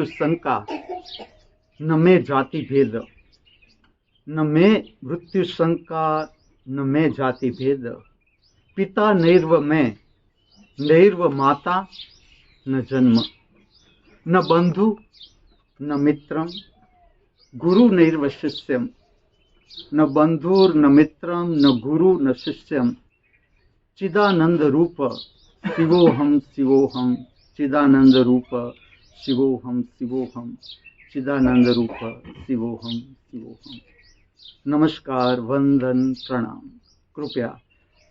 मृत्यु शंका न में जाति भेद, न में मृत्यु शंका न में जाति भेद, पिता नैर्व में नैर्व माता न जन्म, न बंधु न मित्रम, गुरु नैर्व शिष्यम, न बंधुर न मित्रम न गुरु न शिष्यम, चिदानंद रूप शिवोहम शिवोहम, चिदानंद रूप शिवोहम शिवोहम, चिदानंद रूप शिवोहम शिवोहम। नमस्कार, वंदन, प्रणाम। कृपया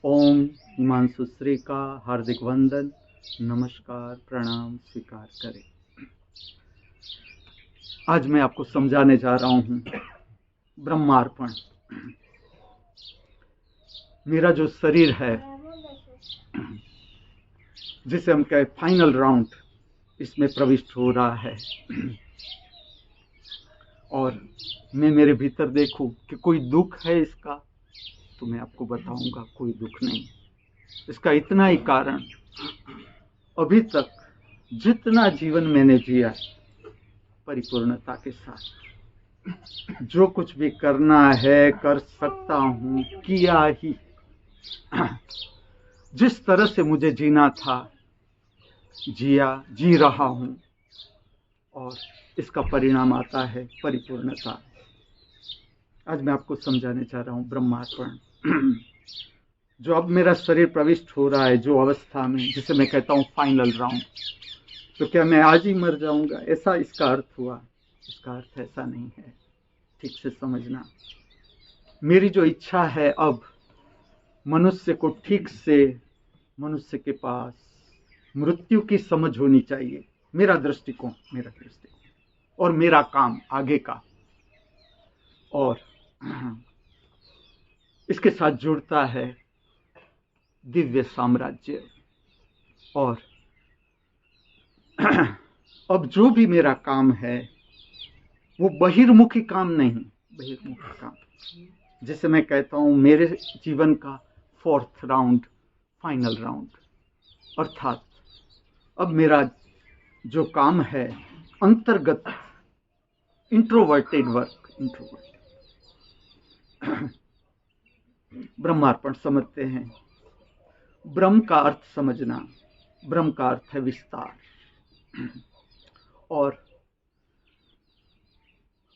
ओम हिमांशु श्री का हार्दिक वंदन, नमस्कार, प्रणाम स्वीकार करें। आज मैं आपको समझाने जा रहा हूं ब्रह्मार्पण। मेरा जो शरीर है, जिसे हम कहें फाइनल राउंड, इसमें प्रविष्ट हो रहा है और मैं मेरे भीतर देखूं कि कोई दुख है इसका, तो मैं आपको बताऊंगा कोई दुख नहीं। इसका इतना ही कारण, अभी तक जितना जीवन मैंने जिया परिपूर्णता के साथ, जो कुछ भी करना है कर सकता हूं, किया ही। जिस तरह से मुझे जीना था जिया, जी रहा हूं, और इसका परिणाम आता है परिपूर्णता। आज मैं आपको समझाने चाह रहा हूं ब्रह्मार्पण। जो अब मेरा शरीर प्रविष्ट हो रहा है, जो अवस्था में, जिसे मैं कहता हूं फाइनल राउंड, तो क्या मैं आज ही मर जाऊंगा, ऐसा इसका अर्थ हुआ? इसका अर्थ ऐसा नहीं है, ठीक से समझना। मेरी जो इच्छा है, अब मनुष्य को ठीक से, मनुष्य के पास मृत्यु की समझ होनी चाहिए। मेरा दृष्टिकोण और मेरा काम आगे का, और इसके साथ जुड़ता है दिव्य साम्राज्य। और अब जो भी मेरा काम है वो बहिर्मुखी काम नहीं, बहिर्मुखी काम, जिसे मैं कहता हूं मेरे जीवन का फोर्थ राउंड, फाइनल राउंड। अर्थात अब मेरा जो काम है अंतर्गत, इंट्रोवर्टेड वर्क, ब्रह्मार्पण समझते हैं। ब्रह्म का अर्थ समझना, ब्रह्म का अर्थ है विस्तार। और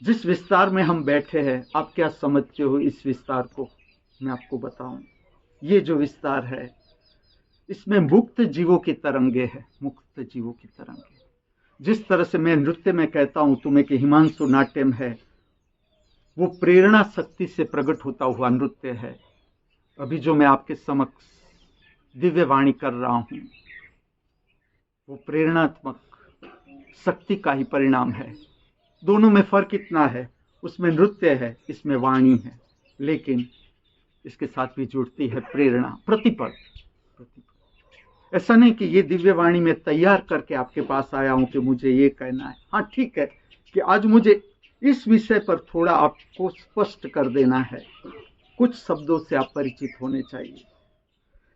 जिस विस्तार में हम बैठे हैं, आप क्या समझते हो इस विस्तार को? मैं आपको बताऊं, ये जो विस्तार है, इसमें मुक्त जीवों की तरंगे है, मुक्त जीवों की तरंगे। जिस तरह से मैं नृत्य में कहता हूं तुम्हें कि हिमांशु नाट्यम है, वो प्रेरणा शक्ति से प्रकट होता हुआ नृत्य है। अभी जो मैं आपके समक्ष दिव्य वाणी कर रहा हूं, वो प्रेरणात्मक शक्ति का ही परिणाम है। दोनों में फर्क इतना है, उसमें नृत्य है, इसमें वाणी है, लेकिन इसके साथ भी जुड़ती है प्रेरणा, प्रतिपल। ऐसा नहीं कि ये दिव्य वाणी में तैयार करके आपके पास आया हूं कि मुझे ये कहना है। हाँ, ठीक है कि आज मुझे इस विषय पर थोड़ा आपको स्पष्ट कर देना है, कुछ शब्दों से आप परिचित होने चाहिए।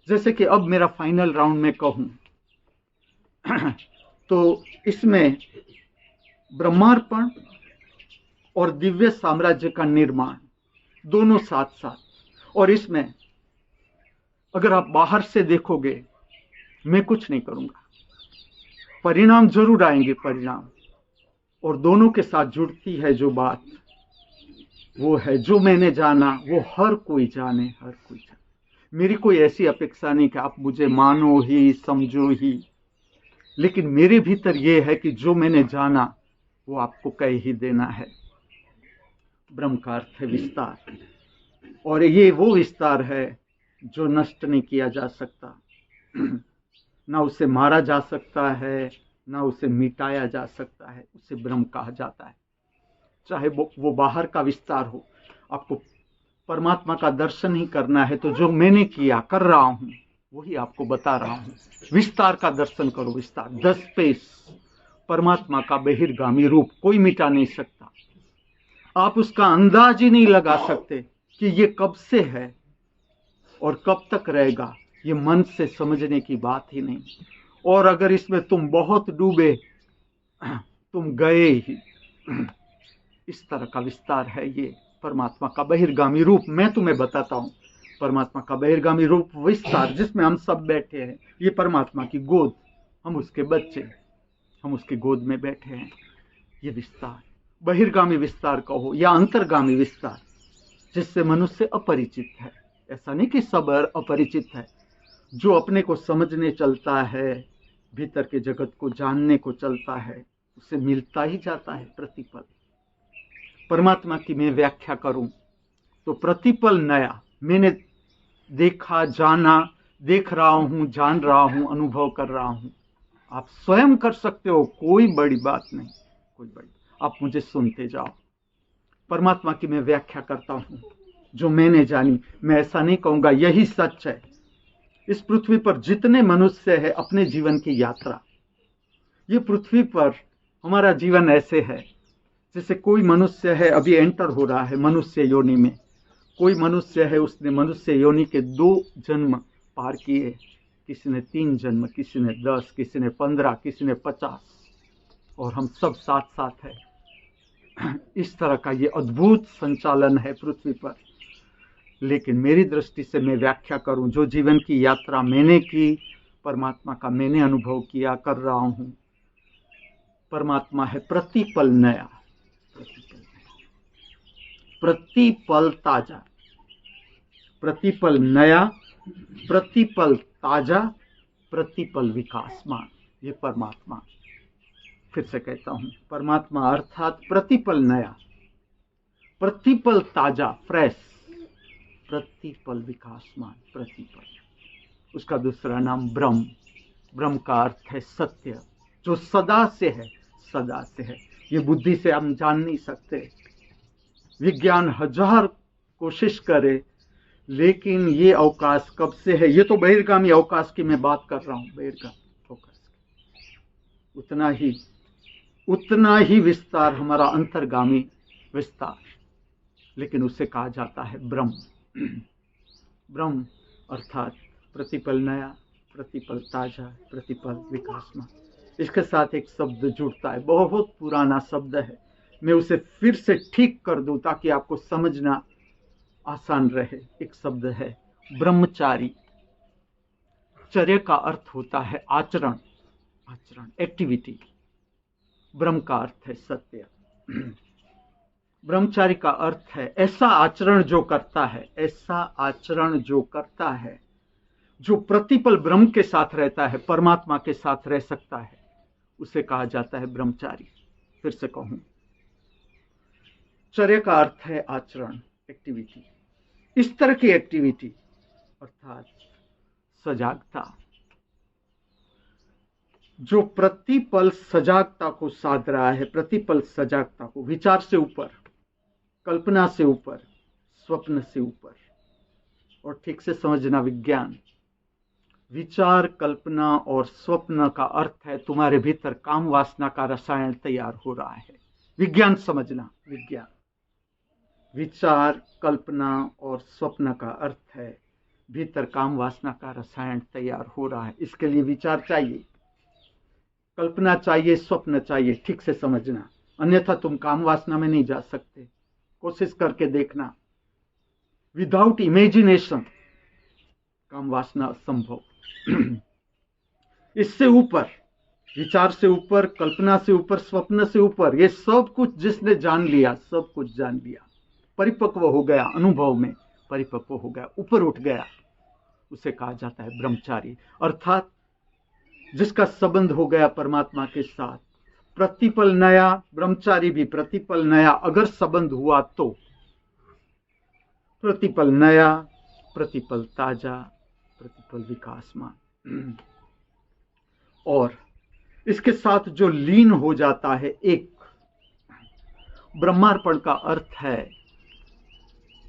जैसे कि अब मेरा फाइनल राउंड में कहूं तो इसमें ब्रह्मार्पण और दिव्य साम्राज्य का निर्माण दोनों साथ साथ। और इसमें अगर आप बाहर से देखोगे, मैं कुछ नहीं करूंगा, परिणाम जरूर आएंगे, परिणाम। और दोनों के साथ जुड़ती है जो बात, वो है जो मैंने जाना वो हर कोई जाने, हर कोई जाने। मेरी कोई ऐसी अपेक्षा नहीं कि आप मुझे मानो ही, समझो ही, लेकिन मेरे भीतर ये है कि जो मैंने जाना वो आपको कह ही देना है। ब्रह्म का अर्थ है विस्तार, और ये वो विस्तार है जो नष्ट नहीं किया जा सकता, ना उसे मारा जा सकता है, ना उसे मिटाया जा सकता है। उसे ब्रह्म कहा जाता है। चाहे वो बाहर का विस्तार हो, आपको परमात्मा का दर्शन ही करना है, तो जो मैंने किया, कर रहा हूं, वही आपको बता रहा हूं। विस्तार का दर्शन करो, विस्तार, द स्पेस, परमात्मा का बहिर्गामी रूप कोई मिटा नहीं सकता। आप उसका अंदाज ही नहीं लगा सकते कि ये कब से है और कब तक रहेगा। ये मन से समझने की बात ही नहीं। और अगर इसमें तुम बहुत डूबे तुम गए ही। इस तरह का विस्तार है ये परमात्मा का बहिर्गामी रूप। मैं तुम्हें बताता हूं परमात्मा का बहिर्गामी रूप विस्तार, जिसमें हम सब बैठे हैं। ये परमात्मा की गोद, हम उसके बच्चे, हम उसकी गोद में बैठे हैं। ये विस्तार बहिर्गामी विस्तार कहो या अंतर्गामी विस्तार, जिससे मनुष्य अपरिचित है। ऐसा नहीं कि सब अपरिचित है। जो अपने को समझने चलता है, भीतर के जगत को जानने को चलता है, उसे मिलता ही जाता है प्रतिपल। परमात्मा की मैं व्याख्या करूं तो प्रतिपल नया। मैंने देखा, जाना, देख रहा हूं, जान रहा हूं, अनुभव कर रहा हूं। आप स्वयं कर सकते हो, कोई बड़ी बात नहीं, कोई बड़ी। आप मुझे सुनते जाओ। परमात्मा की मैं व्याख्या करता हूं जो मैंने जानी। मैं ऐसा नहीं कहूंगा यही सच है। इस पृथ्वी पर जितने मनुष्य है, अपने जीवन की यात्रा, ये पृथ्वी पर हमारा जीवन ऐसे है जैसे कोई मनुष्य है अभी एंटर हो रहा है मनुष्य योनि में। कोई मनुष्य है, उसने मनुष्य योनि के 2 जन्म पार किए। किसी ने 3 जन्म, किसी ने 10, किसी ने 15, किसी ने 50, और हम सब साथ साथ है। इस तरह का ये अद्भुत संचालन है पृथ्वी पर। लेकिन मेरी दृष्टि से मैं व्याख्या करूं, जो जीवन की यात्रा मैंने की, परमात्मा का मैंने अनुभव किया, कर रहा हूं। परमात्मा है प्रतिपल नया, प्रतिपल ताजा, प्रतिपल नया, प्रतिपल ताजा, प्रतिपल विकासमान। ये परमात्मा। फिर से कहता हूं, परमात्मा अर्थात प्रतिपल नया, प्रतिपल ताजा, फ्रेश, प्रतिपल विकासमान, प्रतिपल। उसका दूसरा नाम ब्रह्म। ब्रह्म का अर्थ है सत्य, जो सदा से है, सदा से है। ये बुद्धि से हम जान नहीं सकते। विज्ञान 1000 कोशिश करे, लेकिन ये अवकाश कब से है? ये तो बहिर्गामी अवकाश की मैं बात कर रहा हूं, बहिर्गामी अवकाश की। उतना ही विस्तार हमारा अंतर्गामी विस्तार, लेकिन उसे कहा जाता है ब्रह्म। ब्रह्म अर्थात प्रतिपल नया, प्रतिपल ताजा, प्रतिपल विकासमान। इसके साथ एक शब्द जुड़ता है, बहुत पुराना शब्द है। मैं उसे फिर से ठीक कर दूं ताकि आपको समझना आसान रहे। एक शब्द है ब्रह्मचारी। चर्य का अर्थ होता है आचरण, आचरण, एक्टिविटी। ब्रह्म का अर्थ है सत्य। ब्रह्मचारी का अर्थ है ऐसा आचरण जो करता है, ऐसा आचरण जो करता है, जो प्रतिपल ब्रह्म के साथ रहता है, परमात्मा के साथ रह सकता है, उसे कहा जाता है ब्रह्मचारी। फिर से कहूं, चर्य का अर्थ है आचरण, एक्टिविटी। इस तरह की एक्टिविटी अर्थात सजागता, जो प्रतिपल सजागता को साध रहा है, प्रतिपल सजागता को, विचार से ऊपर, कल्पना से ऊपर, स्वप्न से ऊपर। और ठीक से समझना विज्ञान, विचार, कल्पना और स्वप्न का अर्थ है तुम्हारे भीतर काम वासना का रसायन तैयार हो रहा है। विज्ञान समझना, विज्ञान। विचार, कल्पना और स्वप्न का अर्थ है भीतर काम वासना का रसायन तैयार हो रहा है। इसके लिए विचार चाहिए, कल्पना चाहिए, स्वप्न चाहिए। ठीक से समझना, अन्यथा तुम काम वासना में नहीं जा सकते। कोशिश करके देखना, विदाउट इमेजिनेशन काम वासना असंभव। इससे ऊपर, विचार से ऊपर, कल्पना से ऊपर, स्वप्न से ऊपर, ये सब कुछ जिसने जान लिया, सब कुछ जान लिया, परिपक्व हो गया, अनुभव में परिपक्व हो गया, ऊपर उठ गया, उसे कहा जाता है ब्रह्मचारी। अर्थात जिसका संबंध हो गया परमात्मा के साथ। प्रतिपल नया, ब्रह्मचारी भी प्रतिपल नया अगर संबंध हुआ तो। प्रतिपल नया, प्रतिपल ताजा, प्रतिपल विकासमान। और इसके साथ जो लीन हो जाता है, एक ब्रह्मार्पण का अर्थ है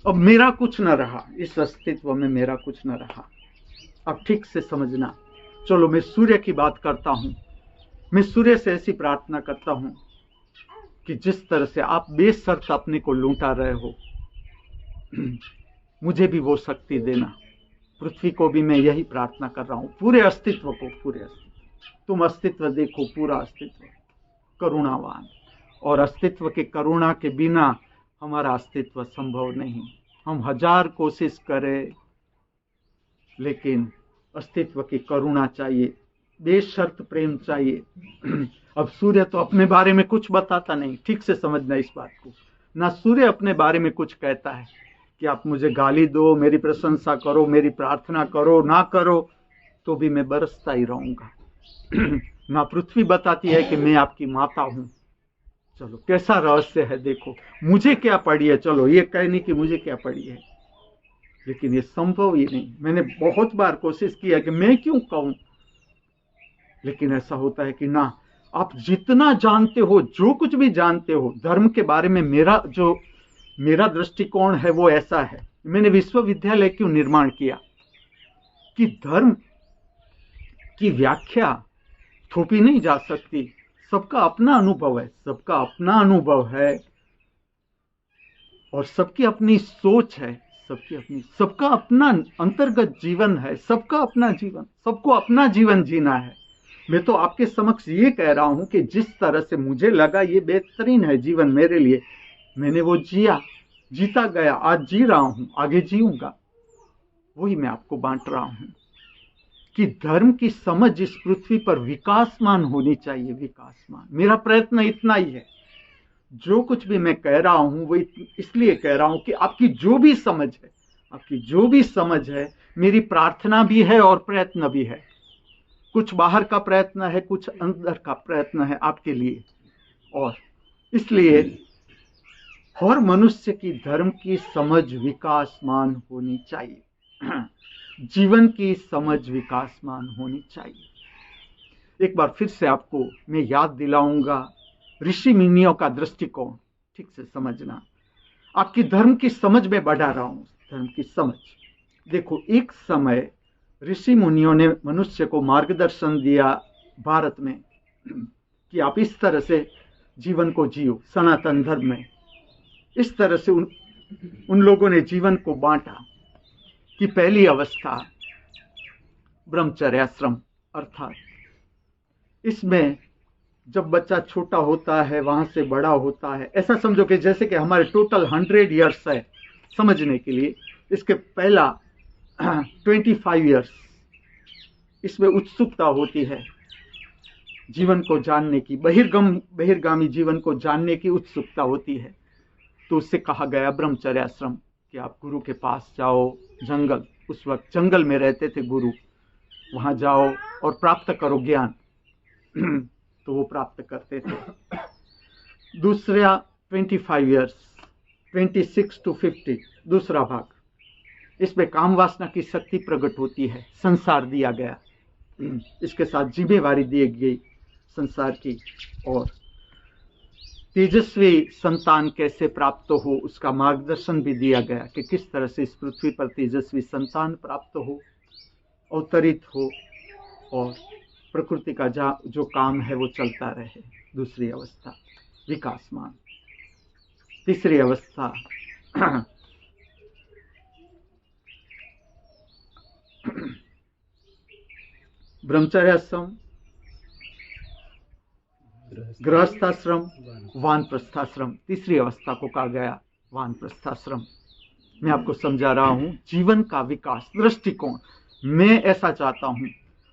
अब मेरा कुछ न रहा, इस अस्तित्व में मेरा कुछ न रहा। अब ठीक से समझना। चलो मैं सूर्य की बात करता हूं। मैं सूर्य से ऐसी प्रार्थना करता हूं कि जिस तरह से आप बेशर्त अपने को लूटा रहे हो, मुझे भी वो शक्ति देना। पृथ्वी को भी मैं यही प्रार्थना कर रहा हूं, पूरे अस्तित्व को, पूरे अस्तित्व। तुम अस्तित्व देखो, पूरा अस्तित्व। करुणावान, और अस्तित्व के करुणा के बिना हमारा अस्तित्व संभव नहीं। हम 1000 कोशिश करें, लेकिन अस्तित्व की करुणा चाहिए, बेशर्त प्रेम चाहिए। अब सूर्य तो अपने बारे में कुछ बताता नहीं, ठीक से समझना इस बात को। ना सूर्य अपने बारे में कुछ कहता है कि आप मुझे गाली दो, मेरी प्रशंसा करो, मेरी प्रार्थना करो, ना करो तो भी मैं बरसता ही रहूंगा। ना पृथ्वी बताती है कि मैं आपकी माता हूं। चलो कैसा रहस्य है, देखो मुझे क्या पड़ी है, चलो ये कहने की मुझे क्या पड़ी है, लेकिन ये संभव ही नहीं। मैंने बहुत बार कोशिश किया कि मैं क्यों कहूं, लेकिन ऐसा होता है कि ना, आप जितना जानते हो, जो कुछ भी जानते हो धर्म के बारे में, मेरा दृष्टिकोण है वो ऐसा है। मैंने विश्वविद्यालय क्यों निर्माण किया कि धर्म की व्याख्या थोपी नहीं जा सकती। सबका अपना अनुभव है, सबका अपना अनुभव है, और सबकी अपनी सोच है, सबका अपना अंतर्गत जीवन है, सबका अपना जीवन, सबको अपना जीवन जीना है। मैं तो आपके समक्ष ये कह रहा हूं कि जिस तरह से मुझे लगा ये बेहतरीन है जीवन मेरे लिए, मैंने वो जीता गया, आज जी रहा हूं, आगे जीऊंगा। वही मैं आपको बांट रहा हूं कि धर्म की समझ इस पृथ्वी पर विकासमान होनी चाहिए, विकासमान। मेरा प्रयत्न इतना ही है। जो कुछ भी मैं कह रहा हूं वो इसलिए कह रहा हूं कि आपकी जो भी समझ है, मेरी प्रार्थना भी है और प्रयत्न भी है। कुछ बाहर का प्रयत्न है, कुछ अंदर का प्रयत्न है आपके लिए। और इसलिए हर मनुष्य की धर्म की समझ विकासमान होनी चाहिए। जीवन की समझ विकासमान होनी चाहिए। एक बार फिर से आपको मैं याद दिलाऊंगा ऋषि मुनियों का दृष्टिकोण, ठीक से समझना। आपकी धर्म की समझ में बढ़ा रहा हूं, धर्म की समझ। देखो, एक समय ऋषि मुनियों ने मनुष्य को मार्गदर्शन दिया भारत में कि आप इस तरह से जीवन को जियो, सनातन धर्म में। इस तरह से उन लोगों ने जीवन को बांटा कि पहली अवस्था ब्रह्मचर्याश्रम, अर्थात इसमें जब बच्चा छोटा होता है, वहां से बड़ा होता है, ऐसा समझो कि जैसे कि हमारे टोटल 100 ईयर्स है समझने के लिए। इसके पहला 25 ईयर्स इसमें उत्सुकता होती है जीवन को जानने की, बहिर्गामी जीवन को जानने की उत्सुकता होती है। तो उससे कहा गया ब्रह्मचर्याश्रम कि आप गुरु के पास जाओ, जंगल, उस वक्त जंगल में रहते थे गुरु, वहां जाओ और प्राप्त करो ज्ञान। तो वो प्राप्त करते थे। दूसरा 25 ईयर्स, 26 to 50, दूसरा भाग, इसमें काम वासना की शक्ति प्रकट होती है, संसार दिया गया, इसके साथ जिम्मेवारी दी गई संसार की, और तेजस्वी संतान कैसे प्राप्त हो उसका मार्गदर्शन भी दिया गया कि किस तरह से इस पृथ्वी पर तेजस्वी संतान प्राप्त हो, अवतरित हो, और प्रकृति का जो काम है वो चलता रहे। दूसरी अवस्था विकासमान। तीसरी अवस्था ब्रह्मचर्याश्रम, गृहस्थाश्रम, वानप्रस्थाश्रम। तीसरी अवस्था को कहा गया वानप्रस्थाश्रम। मैं आपको समझा रहा हूं जीवन का विकास दृष्टिकोण। मैं ऐसा चाहता हूं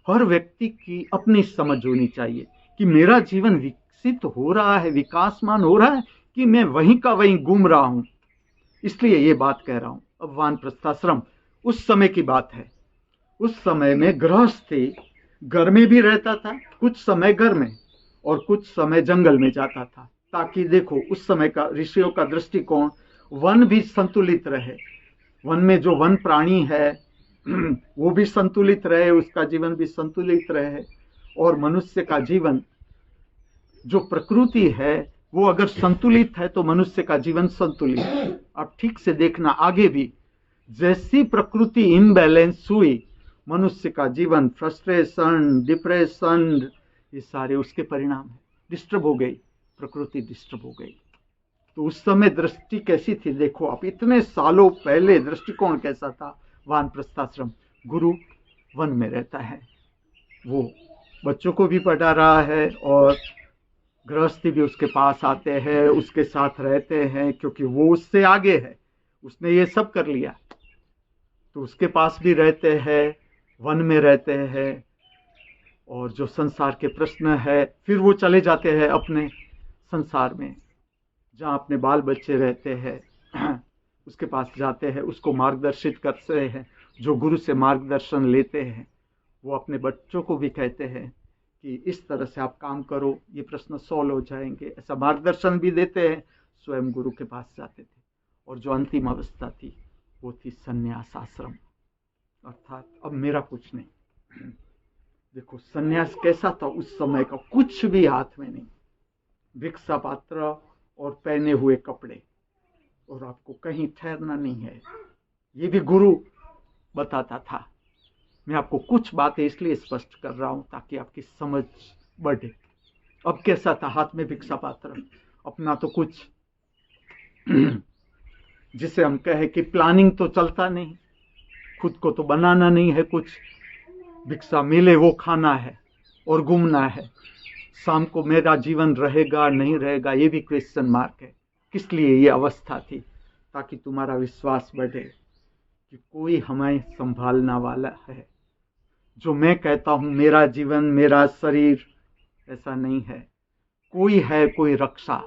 हर व्यक्ति की अपनी समझ होनी चाहिए कि मेरा जीवन विकसित हो रहा है, विकासमान हो रहा है, कि मैं वहीं का वहीं घूम रहा हूं। इसलिए ये बात कह रहा हूं। अब वानप्रस्थाश्रम उस समय की बात है। उस समय में गृहस्थी घर में भी रहता था, कुछ समय घर में और कुछ समय जंगल में जाता था, ताकि देखो उस समय का ऋषियों का दृष्टिकोण, वन भी संतुलित रहे, वन में जो वन प्राणी है वो भी संतुलित रहे, उसका जीवन भी संतुलित रहे, और मनुष्य का जीवन, जो प्रकृति है वो अगर संतुलित है तो मनुष्य का जीवन संतुलित। अब ठीक से देखना, आगे भी जैसी प्रकृति इम्बैलेंस हुई, मनुष्य का जीवन फ्रस्ट्रेशन, डिप्रेशन, ये सारे उसके परिणाम है। डिस्टर्ब हो गई प्रकृति, डिस्टर्ब हो गई। तो उस समय दृष्टि कैसी थी, देखो आप, इतने सालों पहले दृष्टिकोण कैसा था। वानप्रस्थाश्रम, गुरु वन में रहता है, वो बच्चों को भी पढ़ा रहा है और गृहस्थी भी उसके पास आते हैं, उसके साथ रहते हैं, क्योंकि वो उससे आगे है, उसने ये सब कर लिया, तो उसके पास भी रहते हैं, वन में रहते हैं, और जो संसार के प्रश्न है फिर वो चले जाते हैं अपने संसार में, जहाँ अपने बाल बच्चे रहते हैं उसके पास जाते हैं, उसको मार्गदर्शित करते हैं। जो गुरु से मार्गदर्शन लेते हैं वो अपने बच्चों को भी कहते हैं कि इस तरह से आप काम करो, ये प्रश्न सॉल्व हो जाएंगे, ऐसा मार्गदर्शन भी देते हैं। स्वयं गुरु के पास जाते थे। और जो अंतिम अवस्था थी वो थी संन्यास आश्रम, अर्थात अब मेरा कुछ नहीं। देखो संन्यास कैसा था उस समय का, कुछ भी हाथ में नहीं, भिक्षा पात्र और पहने हुए कपड़े, और आपको कहीं ठहरना नहीं है। ये भी गुरु बताता था। मैं आपको कुछ बातें इसलिए स्पष्ट कर रहा हूं ताकि आपकी समझ बढ़े। अब कैसा था, हाथ में भिक्षा पात्र, अपना तो कुछ जिसे हम कहे कि प्लानिंग तो चलता नहीं, खुद को तो बनाना नहीं है कुछ, भिक्षा मिले वो खाना है और घूमना है। शाम को मेरा जीवन रहेगा नहीं रहेगा ये भी क्वेश्चन मार्क है। किस लिए ये अवस्था थी? ताकि तुम्हारा विश्वास बढ़े कि कोई हमें संभालना वाला है। जो मैं कहता हूं मेरा जीवन मेरा शरीर, ऐसा नहीं है। कोई है, कोई रक्षा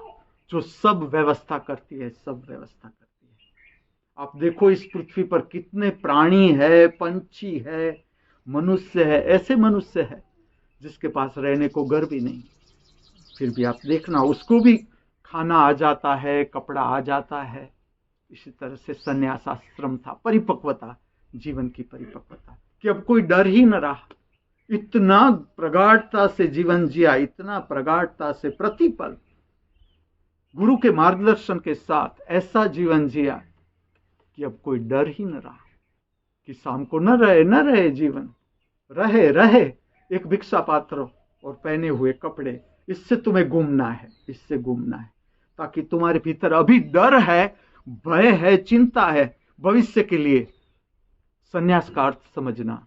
जो सब व्यवस्था करती है, सब व्यवस्था करती है। आप देखो इस पृथ्वी पर कितने प्राणी है, पंछी है, मनुष्य है। ऐसे मनुष्य है जिसके पास रहने को घर भी नहीं, फिर भी आप देखना उसको भी खाना आ जाता है, कपड़ा आ जाता है। इसी तरह से संन्यास आश्रम था, परिपक्वता, जीवन की परिपक्वता, कि अब कोई डर ही न रहा। इतना प्रगाढ़ता से जीवन जिया, इतना प्रगाढ़ता से प्रतिपल गुरु के मार्गदर्शन के साथ ऐसा जीवन जिया कि अब कोई डर ही न रहा कि शाम को न रहे जीवन, रहे एक भिक्षा पात्र और पहने हुए कपड़े। इससे तुम्हें घूमना है, इससे घूमना है, ताकि तुम्हारे भीतर अभी डर है, भय है, चिंता है भविष्य के लिए। संन्यास का अर्थ समझना,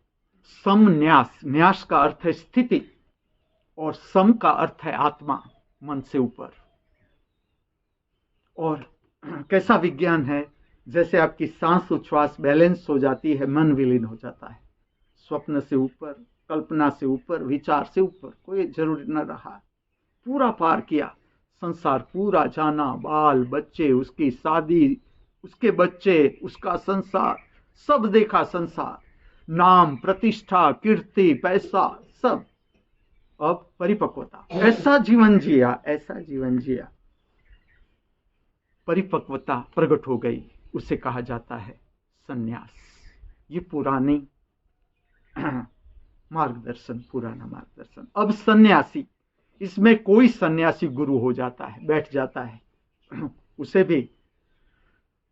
समन्यास, न्यास का अर्थ है स्थिति और सम का अर्थ है आत्मा, मन से ऊपर। और कैसा विज्ञान है, जैसे आपकी सांस उच्छ्वास बैलेंस हो जाती है, मन विलीन हो जाता है। स्वप्न से ऊपर, कल्पना से ऊपर, विचार से ऊपर कोई जरूरी न रहा। पूरा पार किया, संसार पूरा जाना, बाल बच्चे, उसकी शादी, उसके बच्चे, उसका संसार, सब देखा संसार, नाम प्रतिष्ठा कीर्ति पैसा सब। अब परिपक्वता, ऐसा जीवन जिया, ऐसा जीवन जिया, परिपक्वता प्रकट हो गई, उसे कहा जाता है संन्यास। ये पुरानी मार्गदर्शन, पुराना मार्गदर्शन। अब सन्यासी, इसमें कोई सन्यासी गुरु हो जाता है, बैठ जाता है, उसे भी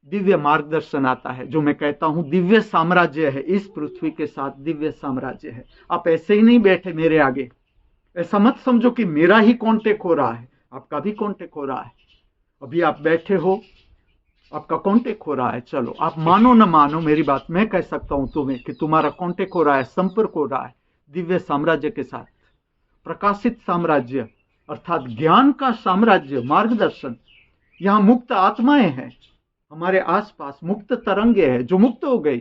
दिव्य मार्गदर्शन आता है। जो मैं कहता हूं दिव्य साम्राज्य है, इस पृथ्वी के साथ दिव्य साम्राज्य है। आप ऐसे ही नहीं बैठे मेरे आगे, ऐसा मत समझो कि मेरा ही कांटेक्ट हो रहा है, आपका भी कांटेक्ट हो रहा है। अभी आप बैठे हो, आपका कांटेक्ट हो रहा है। चलो आप मानो न मानो मेरी बात, मैं कह सकता हूं तुम्हें कि तुम्हारा कांटेक्ट हो रहा है, संपर्क हो रहा है दिव्य साम्राज्य के साथ। प्रकाशित साम्राज्य अर्थात ज्ञान का साम्राज्य, मार्गदर्शन। यहां मुक्त आत्माएं हैं हमारे आसपास, मुक्त तरंगे हैं जो मुक्त हो गई,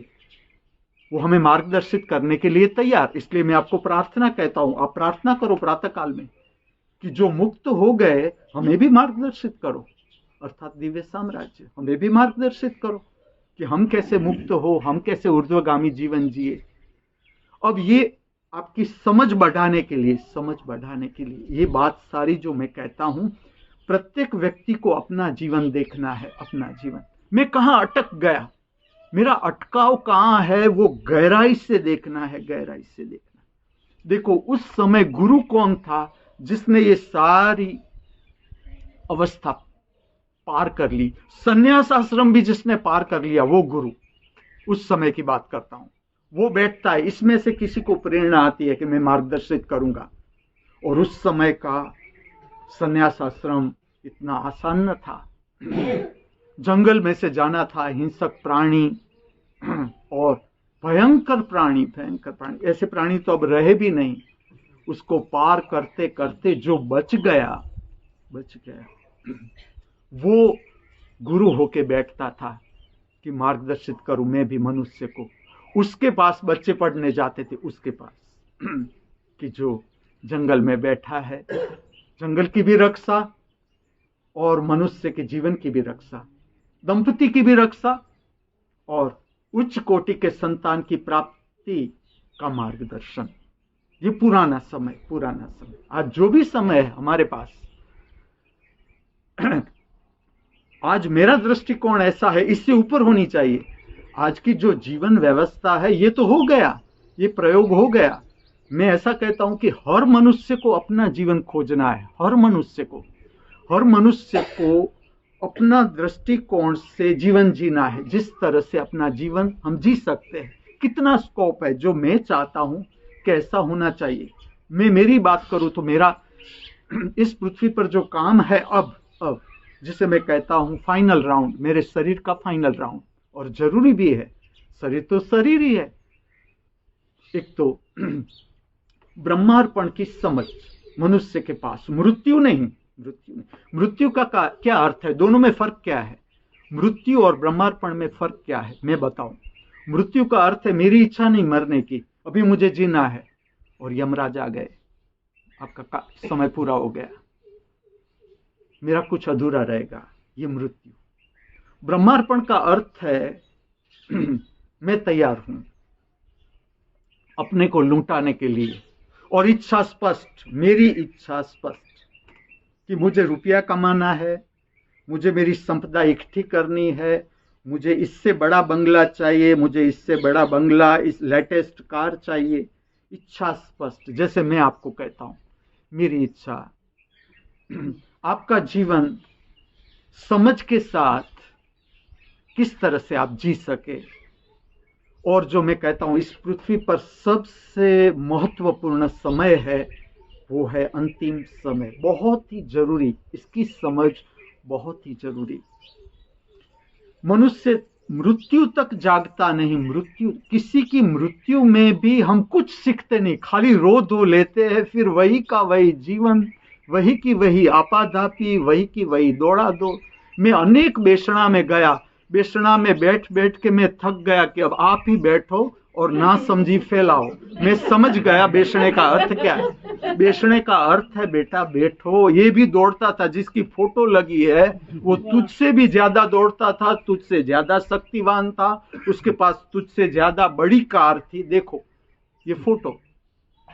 वो हमें मार्गदर्शित करने के लिए तैयार। इसलिए मैं आपको प्रार्थना कहता हूं, आप प्रार्थना करो प्रातः काल में कि जो मुक्त हो गए हमें भी मार्गदर्शित करो, अर्थात दिव्य साम्राज्य हमें भी मार्गदर्शित करो कि हम कैसे मुक्त हो, हम कैसे ऊर्ध्वगामी जीवन जिए। अब ये आपकी समझ बढ़ाने के लिए, समझ बढ़ाने के लिए ये बात सारी जो मैं कहता हूं, प्रत्येक व्यक्ति को अपना जीवन देखना है, अपना जीवन। मैं कहां अटक गया, मेरा अटकाव कहां है, वो गहराई से देखना है, गहराई से देखना। देखो उस समय गुरु कौन था जिसने ये सारी अवस्था पार कर ली, संन्यास आश्रम भी जिसने पार कर लिया, वो गुरु। उस समय की बात करता हूं, वो बैठता है। इसमें से किसी को प्रेरणा आती है कि मैं मार्गदर्शित करूंगा। और उस समय का संन्यास आश्रम इतना आसान न था, जंगल में से जाना था, हिंसक प्राणी और भयंकर प्राणी, भयंकर प्राणी, ऐसे प्राणी तो अब रहे भी नहीं। उसको पार करते करते जो बच गया बच गया। वो गुरु होके बैठता था कि मार्गदर्शित करूं मैं भी मनुष्य को। उसके पास बच्चे पढ़ने जाते थे, उसके पास कि जो जंगल में बैठा है, जंगल की भी रक्षा और मनुष्य के जीवन की भी रक्षा, दंपति की भी रक्षा और उच्च कोटि के संतान की प्राप्ति का मार्गदर्शन। ये पुराना समय। आज जो भी समय है हमारे पास, आज मेरा दृष्टिकोण ऐसा है, इससे ऊपर होनी चाहिए। आज की जो जीवन व्यवस्था है ये तो हो गया, ये प्रयोग हो गया। मैं ऐसा कहता हूं कि हर मनुष्य को अपना जीवन खोजना है। हर मनुष्य को अपना दृष्टिकोण से जीवन जीना है, जिस तरह से अपना जीवन हम जी सकते हैं। कितना स्कोप है, जो मैं चाहता हूं कैसा होना चाहिए। मैं मेरी बात करूं तो मेरा इस पृथ्वी पर जो काम है अब जिसे मैं कहता हूं फाइनल राउंड, मेरे शरीर का फाइनल राउंड, और जरूरी भी है। शरीर तो शरीर ही है। एक तो ब्रह्मार्पण की समझ मनुष्य के पास, मृत्यु नहीं। मृत्यु का क्या अर्थ है, दोनों में फर्क क्या है? मृत्यु और ब्रह्मार्पण में फर्क क्या है मैं बताऊं। मृत्यु का अर्थ है मेरी इच्छा नहीं मरने की, अभी मुझे जीना है, और यमराज आ गए, आपका समय पूरा हो गया, मेरा कुछ अधूरा रहेगा, ये मृत्यु। ब्रह्मार्पण का अर्थ है मैं तैयार हूं अपने को लूटाने के लिए, और इच्छा स्पष्ट, मेरी इच्छा स्पष्ट कि मुझे रुपया कमाना है, मुझे मेरी संपदा इकट्ठी करनी है, मुझे इससे बड़ा बंगला चाहिए, मुझे इससे बड़ा बंगला, इस लेटेस्ट कार चाहिए। इच्छा स्पष्ट। जैसे मैं आपको कहता हूं मेरी इच्छा, आपका जीवन समझ के साथ किस तरह से आप जी सके। और जो मैं कहता हूं इस पृथ्वी पर सबसे महत्वपूर्ण समय है वो है अंतिम समय। बहुत ही जरूरी, इसकी समझ बहुत ही जरूरी। मनुष्य मृत्यु तक जागता नहीं। मृत्यु, किसी की मृत्यु में भी हम कुछ सीखते नहीं, खाली रो धो लेते हैं, फिर वही का वही जीवन, वही की वही आपाधापी, वही की वही दौड़ा दो। मैं अनेक बेसणा में गया, बेसणा में बैठ बैठ के मैं थक गया कि अब आप ही बैठो और ना समझी फैलाओ। मैं समझ गया बेसणे का अर्थ क्या है। बेसणे का अर्थ है बेटा बैठो। ये भी दौड़ता था, जिसकी फोटो लगी है वो तुझसे भी ज्यादा दौड़ता था, तुझसे ज्यादा शक्तिवान था, उसके पास तुझसे ज्यादा बड़ी कार थी। देखो ये फोटो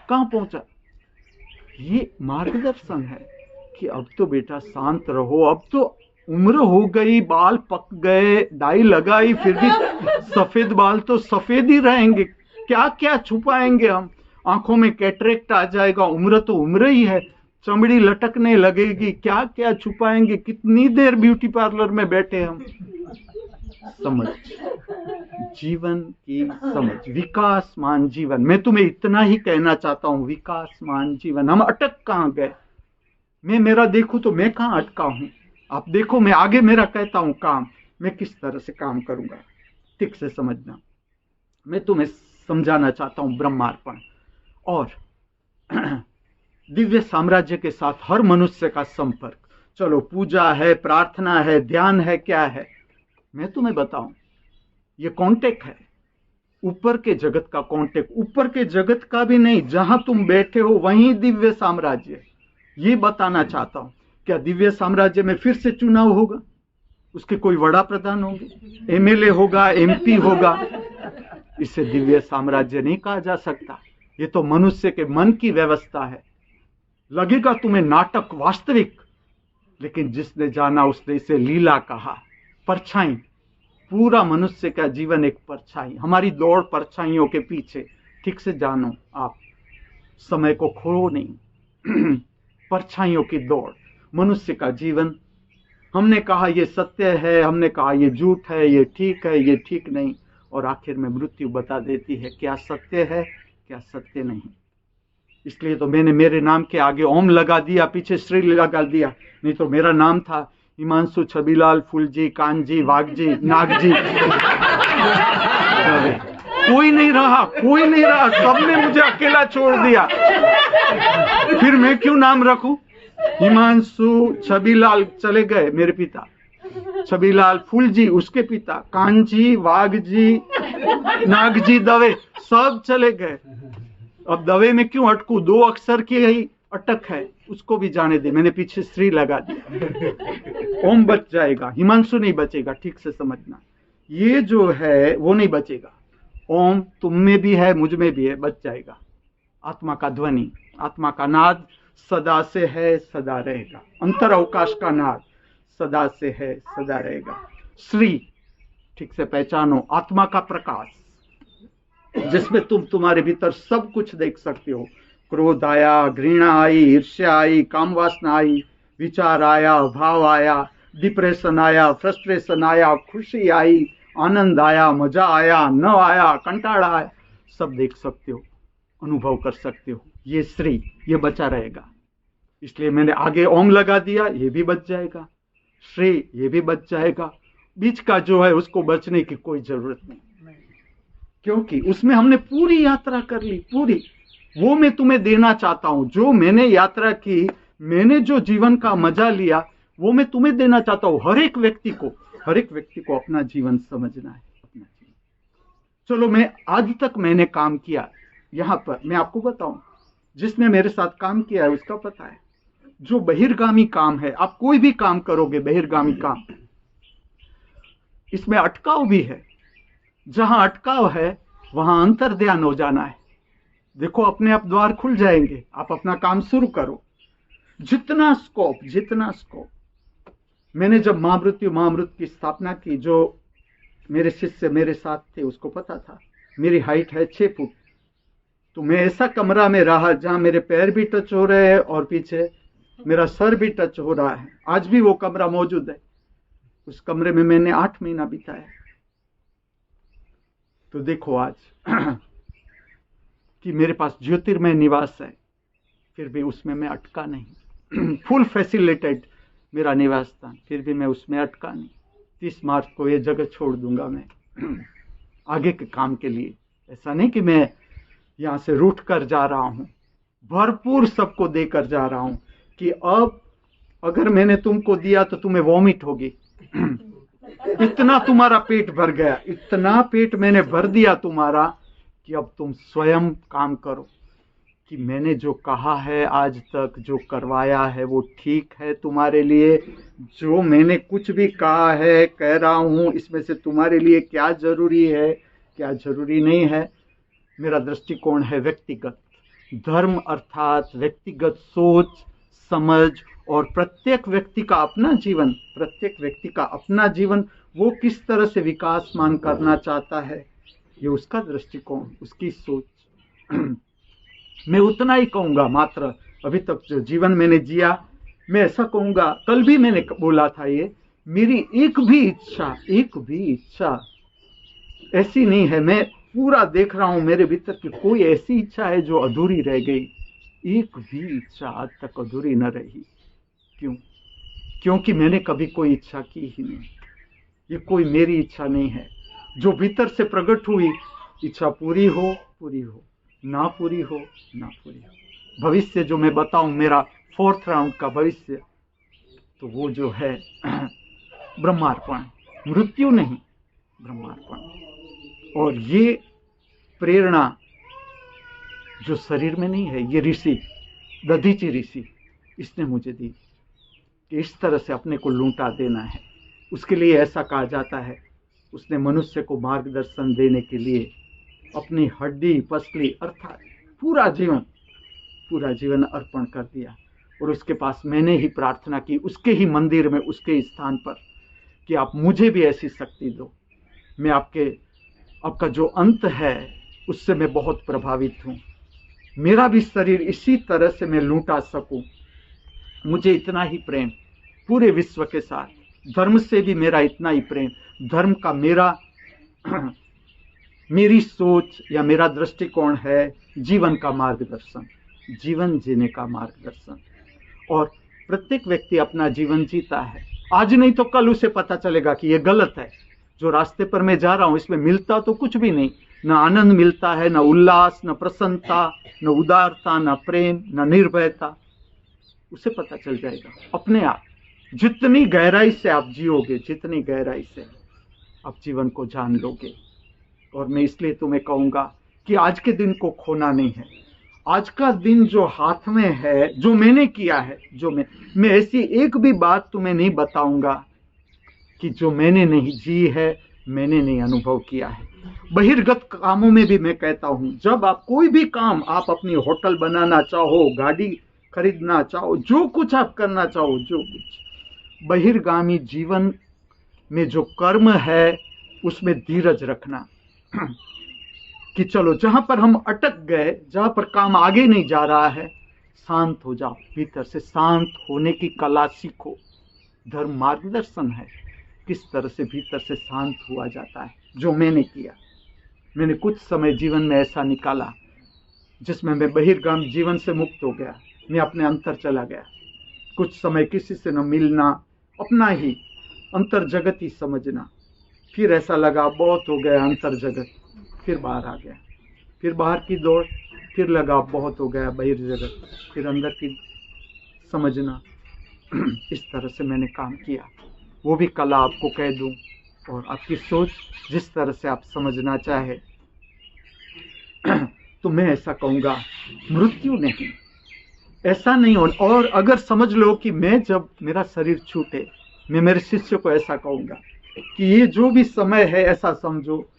कहां पहुंचा। ये मार्गदर्शन है कि अब तो बेटा शांत रहो, अब तो उम्र हो गई, बाल पक गए, डाई लगाई, फिर भी सफेद बाल तो सफेद ही रहेंगे, क्या क्या छुपाएंगे हम। आंखों में कैटरेक्ट आ जाएगा, उम्र तो उम्र ही है, चमड़ी लटकने लगेगी, क्या क्या छुपाएंगे। कितनी देर ब्यूटी पार्लर में बैठे हम। समझ, जीवन की समझ, विकासमान जीवन। मैं तुम्हें इतना ही कहना चाहता हूं, विकासमान जीवन। हम अटक कहां गए। मैं मेरा देखूं तो मैं कहां अटका हूं। आप देखो, मैं आगे मेरा कहता हूं काम, मैं किस तरह से काम करूंगा, ठीक से समझना। मैं तुम्हें समझाना चाहता हूं ब्रह्मार्पण और दिव्य साम्राज्य के साथ हर मनुष्य का संपर्क। चलो पूजा है, प्रार्थना है, ध्यान है, क्या है, मैं तुम्हें बताऊं, ये कांटेक्ट है, ऊपर के जगत का कांटेक्ट। ऊपर के जगत का भी नहीं, जहां तुम बैठे हो वहीं दिव्य साम्राज्य। ये बताना चाहता हूं। क्या दिव्य साम्राज्य में फिर से चुनाव होगा, उसके कोई वड़ा प्रधान होंगे, एमएलए होगा, एमपी होगा? इसे दिव्य साम्राज्य नहीं कहा जा सकता। ये तो मनुष्य के मन की व्यवस्था है। लगेगा तुम्हें नाटक, वास्तविक, लेकिन जिसने जाना उसने इसे लीला कहा। परछाई, पूरा मनुष्य का जीवन एक परछाई, हमारी दौड़ परछाइयों के पीछे। ठीक से जानो, आप समय को खोओ नहीं। परछाइयों की दौड़, मनुष्य का जीवन। हमने कहा ये सत्य है, हमने कहा ये झूठ है, ये ठीक है, ये ठीक नहीं, और आखिर में मृत्यु बता देती है क्या सत्य है, क्या सत्य नहीं। इसलिए तो मैंने मेरे नाम के आगे ओम लगा दिया, पीछे श्री लगा दिया। नहीं तो मेरा नाम था हिमांशु छबीलाल फुलजी, कानजी, वाघजी, नागजी। कोई नहीं रहा, कोई नहीं रहा, सबने मुझे अकेला छोड़ दिया। फिर मैं क्यों नाम रखूं? हिमांशु छबीलाल चले गए, मेरे पिता छबीलाल फूलजी उसके पिता, कांजी, वाघजी, नागजी, दवे सब चले गए। अब दवे में क्यों अटकू, 2 अक्षर की ही अटक है, उसको भी जाने दे, मैंने पीछे श्री लगा दिया। ओम बच जाएगा, हिमांशु नहीं बचेगा, ठीक से समझना, ये जो है वो नहीं बचेगा। ओम तुम में भी है, मुझ में भी है, बच जाएगा। आत्मा का ध्वनि, आत्मा का नाद सदा से है, सदा रहेगा। अंतर अवकाश का नाद सदा से है, सदा रहेगा। श्री ठीक से पहचानो, आत्मा का प्रकाश जिसमें तुम्हारे भीतर सब कुछ देख सकते हो। क्रोध आया, घृणा आई, ईर्ष्या आई, काम वासना आई, विचार आया, भाव आया, डिप्रेशन आया, फ्रस्ट्रेशन आया, खुशी आई, आनंद आया, मजा आया, न आया, कंटाड़ा आया, सब देख सकते हो, अनुभव कर सकते हो। ये श्री, ये बचा रहेगा। इसलिए मैंने आगे ओम लगा दिया, ये भी बच जाएगा। श्री ये भी बच जाएगा। बीच का जो है उसको बचने की कोई जरूरत नहीं, क्योंकि उसमें हमने पूरी यात्रा कर ली, पूरी। वो मैं तुम्हें देना चाहता हूं, जो मैंने यात्रा की, मैंने जो जीवन का मजा लिया, वो मैं तुम्हें देना चाहता हूं। हर एक व्यक्ति को अपना जीवन समझना है, अपना जीवन। चलो, मैं आज तक मैंने काम किया यहां पर, मैं आपको बताऊं, जिसने मेरे साथ काम किया है उसका पता है। जो बहिर्गामी काम है, आप कोई भी काम करोगे बहिर्गामी काम, इसमें अटकाव भी है। जहां अटकाव है वहां अंतर ध्यान हो जाना है। देखो, अपने आप द्वार खुल जाएंगे, आप अपना काम शुरू करो। जितना स्कोप, मैंने जब महामृत्यु की स्थापना की, जो मेरे शिष्य मेरे साथ थे उसको पता था मेरी हाइट है 6 फुट। तो मैं ऐसा कमरा में रहा जहां मेरे पैर भी टच हो रहे हैं और पीछे मेरा सर भी टच हो रहा है। आज भी वो कमरा मौजूद है। उस कमरे में मैंने 8 महीना बिताया। तो देखो आज कि मेरे पास ज्योतिर्मय निवास है, फिर भी उसमें मैं अटका नहीं। फुल फैसिलिटेड मेरा निवास स्थान, फिर भी मैं उसमें अटका नहीं। 30 मार्च को ये जगह छोड़ दूंगा मैं आगे के काम के लिए। ऐसा नहीं कि मैं यहां से रूठ कर जा रहा हूं, भरपूर सबको देकर जा रहा हूं कि अब अगर मैंने तुमको दिया तो तुम्हें वॉमिट होगी। इतना तुम्हारा पेट भर गया, इतना पेट मैंने भर दिया तुम्हारा कि अब तुम स्वयं काम करो कि मैंने जो कहा है आज तक, जो करवाया है वो ठीक है तुम्हारे लिए। जो मैंने कुछ भी कहा है, कह रहा हूं, इसमें से तुम्हारे लिए क्या जरूरी है, क्या जरूरी नहीं है। मेरा दृष्टिकोण है व्यक्तिगत धर्म, अर्थात व्यक्तिगत सोच समझ, और प्रत्येक व्यक्ति का अपना जीवन वो किस तरह से विकासमान करना चाहता है, ये उसका दृष्टिकोण, उसकी सोच। मैं उतना ही कहूंगा मात्र, अभी तक जो जीवन मैंने जिया, मैं ऐसा कहूंगा, कल भी मैंने बोला था, ये मेरी एक भी इच्छा ऐसी नहीं है। मैं पूरा देख रहा हूं मेरे भीतर की कोई ऐसी इच्छा है जो अधूरी रह गई। एक भी इच्छा आज तक अधूरी न रही। क्यों? क्योंकि मैंने कभी कोई इच्छा की ही नहीं। ये कोई मेरी इच्छा नहीं है, जो भीतर से प्रकट हुई इच्छा पूरी हो, ना पूरी हो। भविष्य जो मैं बताऊं, मेरा 4th राउंड का भविष्य, तो वो जो है ब्रह्मार्पण, मृत्यु नहीं, ब्रह्मार्पण। और ये प्रेरणा जो शरीर में नहीं है, ये ऋषि, दधीचि ऋषि, इसने मुझे दी कि इस तरह से अपने को लूटा देना है। उसके लिए ऐसा कहा जाता है, उसने मनुष्य को मार्गदर्शन देने के लिए अपनी हड्डी पसली अर्थात पूरा जीवन अर्पण कर दिया। और उसके पास मैंने ही प्रार्थना की, उसके ही मंदिर में, उसके ही स्थान पर, कि आप मुझे भी ऐसी शक्ति दो। मैं आपका जो अंत है उससे मैं बहुत प्रभावित हूँ। मेरा भी शरीर इसी तरह से मैं लूटा सकूं। मुझे इतना ही प्रेम पूरे विश्व के साथ, धर्म से भी मेरा इतना ही प्रेम, धर्म का मेरी सोच या मेरा दृष्टिकोण है जीवन का मार्गदर्शन, जीवन जीने का मार्गदर्शन। और प्रत्येक व्यक्ति अपना जीवन जीता है, आज नहीं तो कल उसे पता चलेगा कि ये गलत है। जो रास्ते पर मैं जा रहा हूं इसमें मिलता तो कुछ भी नहीं, न आनंद मिलता है, न उल्लास, न प्रसन्नता, न उदारता, न प्रेम, न निर्भयता। उसे पता चल जाएगा अपने आप। जितनी गहराई से आप जियोगे, जितनी गहराई से आप जीवन को जान लोगे। और मैं इसलिए तुम्हें कहूंगा कि आज के दिन को खोना नहीं है। आज का दिन जो हाथ में है, जो मैंने किया है, जो मैं ऐसी एक भी बात तुम्हें नहीं बताऊंगा कि जो मैंने नहीं जी है, मैंने नहीं अनुभव किया है। बहिर्गत कामों में भी मैं कहता हूं, जब आप कोई भी काम, आप अपनी होटल बनाना चाहो, गाड़ी खरीदना चाहो, जो कुछ आप करना चाहो, जो कुछ, बहिर्गामी जीवन में जो कर्म है उसमें धीरज रखना कि चलो जहां पर हम अटक गए, जहां पर काम आगे नहीं जा रहा है, शांत हो जाओ, भीतर से शांत होने की कला सीखो। धर्म मार्गदर्शन है किस तरह से भीतर से शांत हुआ जाता है, जो मैंने किया। मैंने कुछ समय जीवन में ऐसा निकाला जिसमें मैं बहिर्गाम जीवन से मुक्त हो गया, मैं अपने अंतर चला गया। कुछ समय किसी से न मिलना, अपना ही अंतर जगत ही समझना। फिर ऐसा लगा बहुत हो गया अंतर जगत, फिर बाहर आ गया, फिर बाहर की दौड़, फिर लगा बहुत हो गया बहिर्जगत, फिर अंदर की समझना। इस तरह से मैंने काम किया। वो भी कला आपको कह दूं, और आपकी सोच जिस तरह से आप समझना चाहे। तो मैं ऐसा कहूंगा, मृत्यु नहीं, ऐसा नहीं हो। और अगर समझ लो कि मैं, जब मेरा शरीर छूटे, मैं मेरे शिष्य को ऐसा कहूंगा कि ये जो भी समय है, ऐसा समझो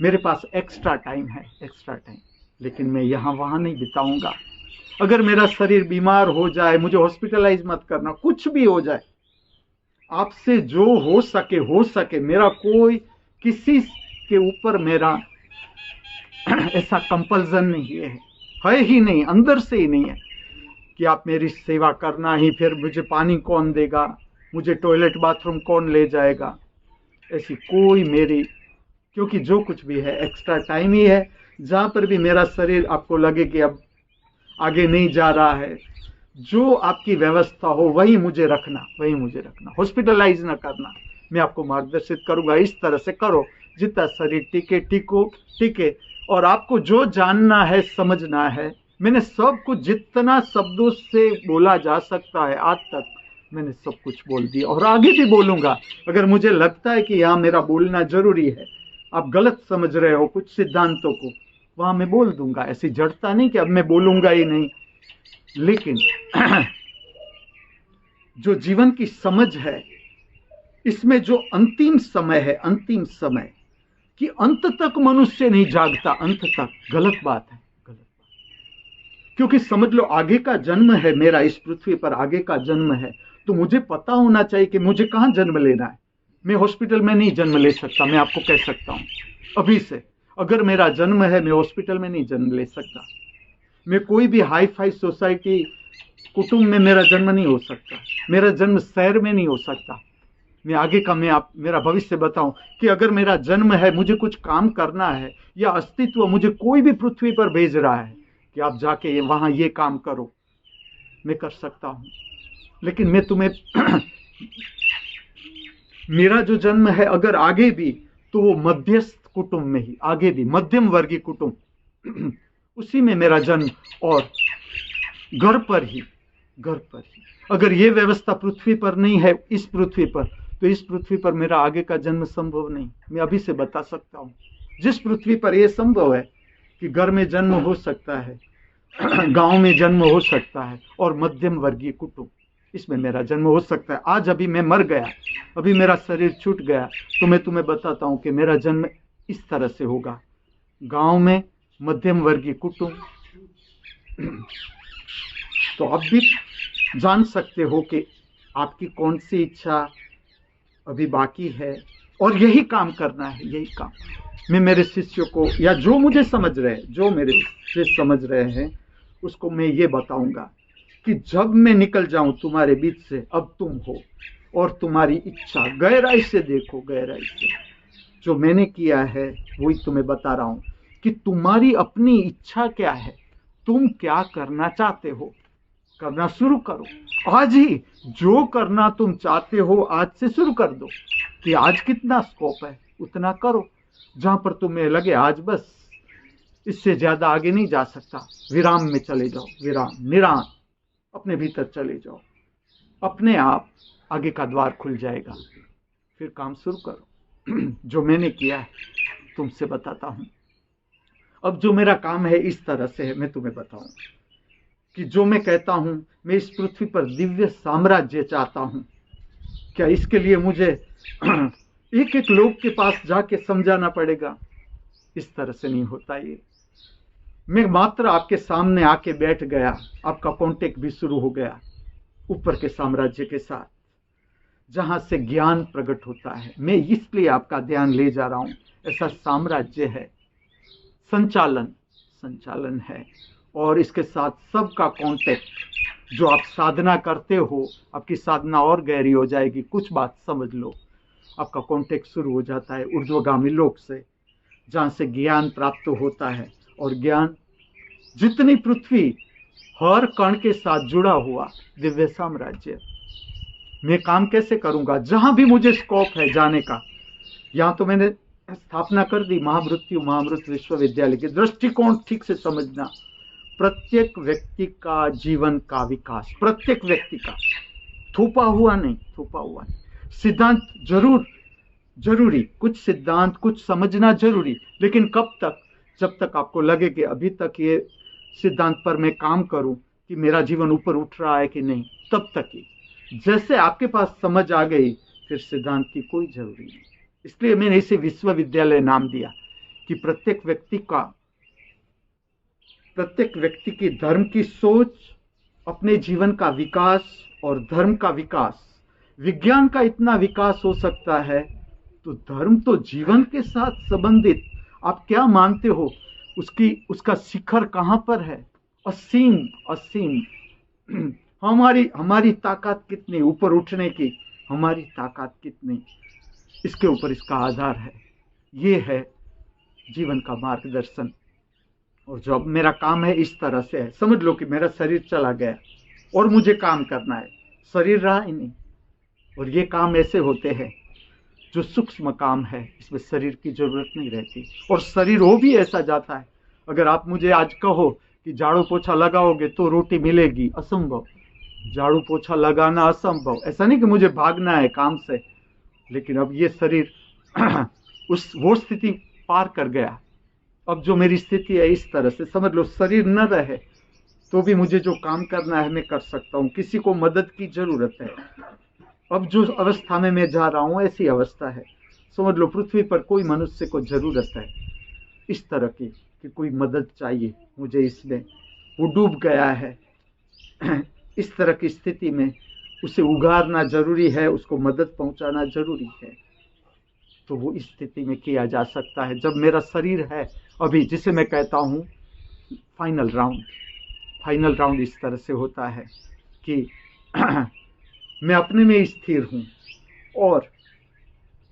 मेरे पास एक्स्ट्रा टाइम है, एक्स्ट्रा टाइम, लेकिन मैं यहाँ वहाँ नहीं बिताऊंगा। अगर मेरा शरीर बीमार हो जाए, मुझे हॉस्पिटलाइज मत करना, कुछ भी हो जाए, आपसे जो हो सके। मेरा कोई किसी के ऊपर मेरा ऐसा कंपल्सन नहीं है ही नहीं, अंदर से ही नहीं है कि आप मेरी सेवा करना ही, फिर मुझे पानी कौन देगा, मुझे टॉयलेट बाथरूम कौन ले जाएगा, ऐसी कोई मेरी, क्योंकि जो कुछ भी है एक्स्ट्रा टाइम ही है। जहां पर भी मेरा शरीर आपको लगे कि अब आगे नहीं जा रहा है, जो आपकी व्यवस्था हो वही मुझे रखना, वही मुझे रखना, हॉस्पिटलाइज ना करना। मैं आपको मार्गदर्शित करूंगा, इस तरह से करो जितना शरीर टिके। और आपको जो जानना है, समझना है, मैंने सब कुछ जितना शब्दों से बोला जा सकता है आज तक, मैंने सब कुछ बोल दिया और आगे भी बोलूंगा। अगर मुझे लगता है कि यहाँ मेरा बोलना जरूरी है, आप गलत समझ रहे हो कुछ सिद्धांतों को, वहां मैं बोल दूंगा। ऐसी जड़ता नहीं कि अब मैं बोलूंगा ही नहीं। लेकिन जो जीवन की समझ है, इसमें जो अंतिम समय है, अंतिम समय कि अंत तक मनुष्य नहीं जागता, अंत तक, गलत बात है, गलत बात। क्योंकि समझ लो आगे का जन्म है मेरा, इस पृथ्वी पर आगे का जन्म है, तो मुझे पता होना चाहिए कि मुझे कहां जन्म लेना है। मैं हॉस्पिटल में नहीं जन्म ले सकता, मैं आपको कह सकता हूं अभी से। अगर मेरा जन्म है, मैं हॉस्पिटल में नहीं जन्म ले सकता। मैं कोई भी हाई फाई सोसाइटी कुटुंब में मेरा जन्म नहीं हो सकता, मेरा जन्म शहर में नहीं हो सकता। मैं आगे का, मेरा भविष्य बताऊं कि अगर मेरा जन्म है, मुझे कुछ काम करना है, या अस्तित्व मुझे कोई भी पृथ्वी पर भेज रहा है कि आप जाके वहां ये काम करो, मैं कर सकता हूं। लेकिन मैं तुम्हें मेरा जो जन्म है अगर आगे भी, तो वो मध्यस्थ कुटुंब में ही, आगे भी मध्यम वर्गीय कुटुंब, उसी में मेरा जन्म, और घर पर ही। अगर ये व्यवस्था पृथ्वी पर नहीं है, इस पृथ्वी पर, तो इस पृथ्वी पर मेरा आगे का जन्म संभव नहीं। मैं अभी से बता सकता हूं, जिस पृथ्वी पर यह संभव है कि घर में जन्म हो सकता है, गांव में जन्म हो सकता है, और मध्यम वर्गीय कुटुंब, इसमें मेरा जन्म हो सकता है। आज अभी मैं मर गया, अभी मेरा शरीर छूट गया, तो मैं तुम्हें बताता हूं कि मेरा जन्म इस तरह से होगा, गांव में, मध्यम वर्गीय कुटुंब। तो आप भी जान सकते हो कि आपकी कौन सी इच्छा अभी बाकी है, और यही काम करना है, यही काम। मैं मेरे शिष्यों को, या जो मुझे समझ रहे हैं, जो मेरे से समझ रहे हैं, उसको मैं ये बताऊंगा कि जब मैं निकल जाऊं तुम्हारे बीच से, अब तुम हो, और तुम्हारी इच्छा गहराई से देखो, गहराई से। जो मैंने किया है वही तुम्हें बता रहा हूं कि तुम्हारी अपनी इच्छा क्या है, तुम क्या करना चाहते हो, करना शुरू करो आज ही। जो करना तुम चाहते हो आज से शुरू कर दो, कि आज कितना स्कोप है उतना करो। जहां पर तुम्हें लगे आज बस इससे ज्यादा आगे नहीं जा सकता, विराम में चले जाओ, विराम, निराम। अपने भीतर चले जाओ, अपने आप आगे का द्वार खुल जाएगा। फिर काम शुरू करो। जो मैंने किया है तुमसे बताता हूं। अब जो मेरा काम है इस तरह से है, मैं तुम्हें बताऊं कि जो मैं कहता हूं, मैं इस पृथ्वी पर दिव्य साम्राज्य चाहता हूं। क्या इसके लिए मुझे एक एक लोग के पास जाके समझाना पड़ेगा? इस तरह से नहीं होता ये। मैं मात्र आपके सामने आके बैठ गया, आपका कांटेक्ट भी शुरू हो गया ऊपर के साम्राज्य के साथ, जहां से ज्ञान प्रकट होता है। मैं इसलिए आपका ध्यान ले जा रहा हूं। ऐसा साम्राज्य है, संचालन है, और इसके साथ सबका कांटेक्ट। जो आप साधना करते हो, आपकी साधना और गहरी हो जाएगी। कुछ बात समझ लो, आपका कांटेक्ट शुरू हो जाता है ऊर्ध्वगामी लोक से, जहां से ज्ञान प्राप्त होता है। और ज्ञान जितनी पृथ्वी हर कण के साथ जुड़ा हुआ दिव्य साम्राज्य। मैं काम कैसे करूंगा? जहां भी मुझे स्कोप है जाने का। यहां तो मैंने स्थापना कर दी महामृत विश्वविद्यालय की। दृष्टिकोण ठीक से समझना, प्रत्येक व्यक्ति का जीवन का विकास, प्रत्येक व्यक्ति का, थोपा हुआ नहीं। सिद्धांत जरूरी, कुछ सिद्धांत कुछ समझना जरूरी, लेकिन कब तक? जब तक आपको लगे कि अभी तक ये सिद्धांत पर मैं काम करूं कि मेरा जीवन ऊपर उठ रहा है कि नहीं, तब तक ही। जैसे आपके पास समझ आ गई, फिर सिद्धांत की कोई जरूरी नहीं। इसलिए मैंने इसे विश्वविद्यालय नाम दिया कि प्रत्येक व्यक्ति की धर्म की सोच, अपने जीवन का विकास और धर्म का विकास। विज्ञान का इतना विकास हो सकता है, तो धर्म तो जीवन के साथ संबंधित। आप क्या मानते हो उसका शिखर कहां पर है? असीम। हमारी ताकत कितनी ऊपर उठने की, हमारी ताकत कितनी, इसके ऊपर इसका आधार है। ये है जीवन का मार्गदर्शन। और जो अब मेरा काम है इस तरह से है। समझ लो कि मेरा शरीर चला गया और मुझे काम करना है, शरीर रहा ही नहीं। और ये काम ऐसे होते हैं जो सूक्ष्म काम है, इसमें शरीर की जरूरत नहीं रहती। और शरीर हो भी ऐसा जाता है। अगर आप मुझे आज कहो कि झाड़ू पोछा लगाओगे तो रोटी मिलेगी, असंभव। झाड़ू पोछा लगाना असंभव। ऐसा नहीं कि मुझे भागना है काम से, लेकिन अब ये शरीर वो स्थिति पार कर गया। अब जो मेरी स्थिति है इस तरह से, समझ लो शरीर न रहे तो भी मुझे जो काम करना है मैं कर सकता हूँ। किसी को मदद की जरूरत है। अब जो अवस्था में मैं जा रहा हूँ ऐसी अवस्था है। समझ लो पृथ्वी पर कोई मनुष्य को जरूरत है इस तरह की कि कोई मदद चाहिए मुझे इसमें। वो डूब गया है। इस तरह की स्थिति में उसे उगारना जरूरी है, उसको मदद पहुंचाना जरूरी है। तो वो इस स्थिति में किया जा सकता है जब मेरा शरीर है अभी, जिसे मैं कहता हूं फाइनल राउंड इस तरह से होता है कि मैं अपने में स्थिर हूं और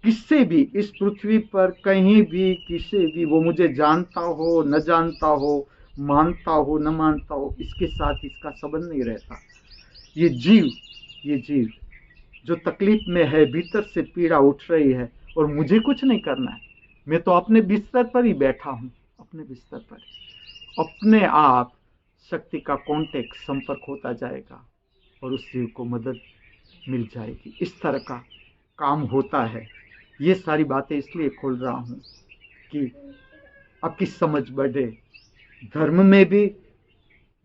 किससे भी इस पृथ्वी पर कहीं भी किसी भी, वो मुझे जानता हो न जानता हो, मानता हो न मानता हो, इसके साथ इसका संबंध नहीं रहता। ये जीव जो तकलीफ में है, भीतर से पीड़ा उठ रही है और मुझे कुछ नहीं करना है। मैं तो अपने बिस्तर पर ही बैठा हूं, अपने बिस्तर पर अपने आप शक्ति का कांटेक्ट, संपर्क होता जाएगा और उस जीव को मदद मिल जाएगी। इस तरह का काम होता है। ये सारी बातें इसलिए खोल रहा हूं कि आपकी समझ बढ़े, धर्म में भी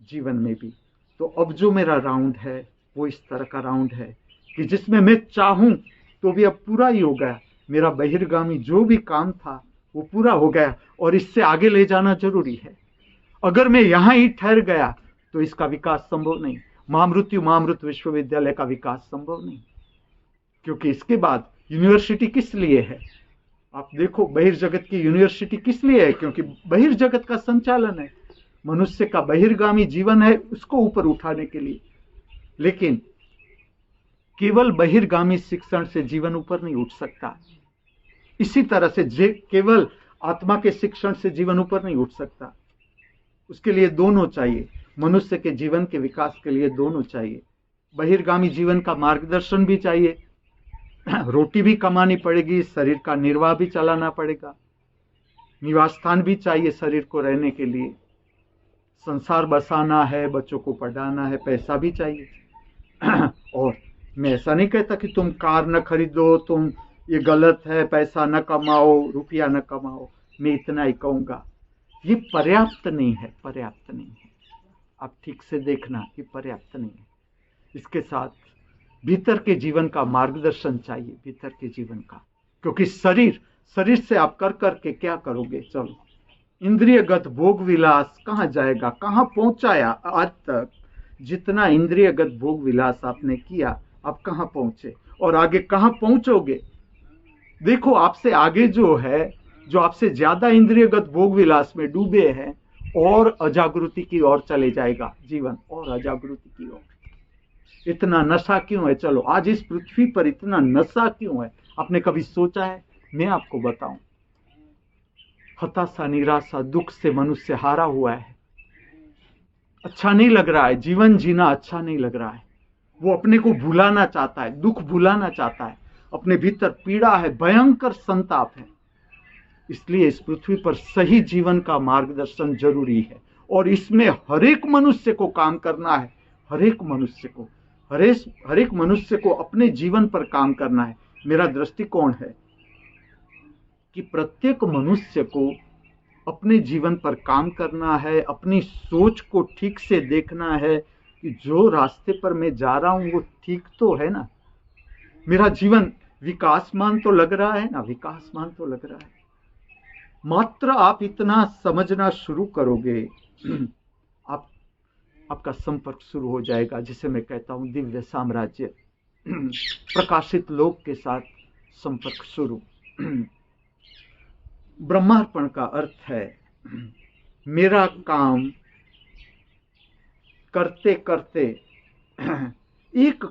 जीवन में भी। तो अब जो मेरा राउंड है वो इस तरह का राउंड है कि जिसमें मैं चाहूं तो भी अब पूरा ही हो गया। मेरा बहिर्गामी जो भी काम था वो पूरा हो गया और इससे आगे ले जाना जरूरी है। अगर मैं यहां ही ठहर गया तो इसका विकास संभव नहीं। महामृत विश्वविद्यालय का विकास संभव नहीं, क्योंकि इसके बाद यूनिवर्सिटी किस लिए है? आप देखो बहिर्जगत की यूनिवर्सिटी किस लिए है? क्योंकि बहिर्जगत का संचालन है, मनुष्य का बहिर्गामी जीवन है, उसको ऊपर उठाने के लिए। लेकिन केवल बहिर्गामी शिक्षण से जीवन ऊपर नहीं उठ सकता। इसी तरह से केवल आत्मा के शिक्षण से जीवन ऊपर नहीं उठ सकता। उसके लिए दोनों चाहिए। मनुष्य के जीवन के विकास के लिए दोनों चाहिए। बहिर्गामी जीवन का मार्गदर्शन भी चाहिए, रोटी भी कमानी पड़ेगी, शरीर का निर्वाह भी चलाना पड़ेगा, निवास स्थान भी चाहिए शरीर को रहने के लिए, संसार बसाना है, बच्चों को पढ़ाना है, पैसा भी चाहिए। और मैं ऐसा नहीं कहता कि तुम कार न खरीदो, तुम ये गलत है, पैसा न कमाओ, रुपया न कमाओ। मैं इतना ही कहूँगा, ये पर्याप्त नहीं है, पर्याप्त नहीं है। आप ठीक से देखना, ये पर्याप्त नहीं है। इसके साथ भीतर के जीवन का मार्गदर्शन चाहिए, भीतर के जीवन का। क्योंकि शरीर से आप कर करके क्या करोगे? चलो, इंद्रियगत भोग विलास कहाँ जाएगा? कहाँ पहुंचाया आज तक? जितना इंद्रियगत भोग विलास आपने किया, आप कहाँ पहुंचे और आगे कहाँ पहुंचोगे? देखो, आपसे आगे जो है, जो आपसे ज्यादा इंद्रियगत भोग विलास में डूबे हैं, और अजागृति की ओर चले जाएगा जीवन, और अजागृति की ओर। इतना नशा क्यों है? चलो, आज इस पृथ्वी पर इतना नशा क्यों है? आपने कभी सोचा है? मैं आपको बताऊं, हताशा, निराशा, दुख से मनुष्य हारा हुआ है। अच्छा नहीं लग रहा है, जीवन जीना अच्छा नहीं लग रहा है। वो अपने को भुलाना चाहता है, दुख भुलाना चाहता है, अपने भीतर पीड़ा है, भयंकर संताप है। इसलिए इस पृथ्वी पर सही जीवन का मार्गदर्शन जरूरी है, और इसमें हर एक मनुष्य को काम करना है। हर एक मनुष्य को अपने जीवन पर काम करना है। मेरा दृष्टिकोण है कि प्रत्येक मनुष्य को अपने जीवन पर काम करना है, अपनी सोच को ठीक से देखना है कि जो रास्ते पर मैं जा रहा हूं वो ठीक तो है ना? मेरा जीवन विकासमान तो लग रहा है ना? विकासमान तो लग रहा है। मात्र आप इतना समझना शुरू करोगे, आपका संपर्क शुरू हो जाएगा, जिसे मैं कहता हूं दिव्य साम्राज्य, प्रकाशित लोक के साथ संपर्क शुरू। ब्रह्मार्पण का अर्थ है मेरा काम करते करते एक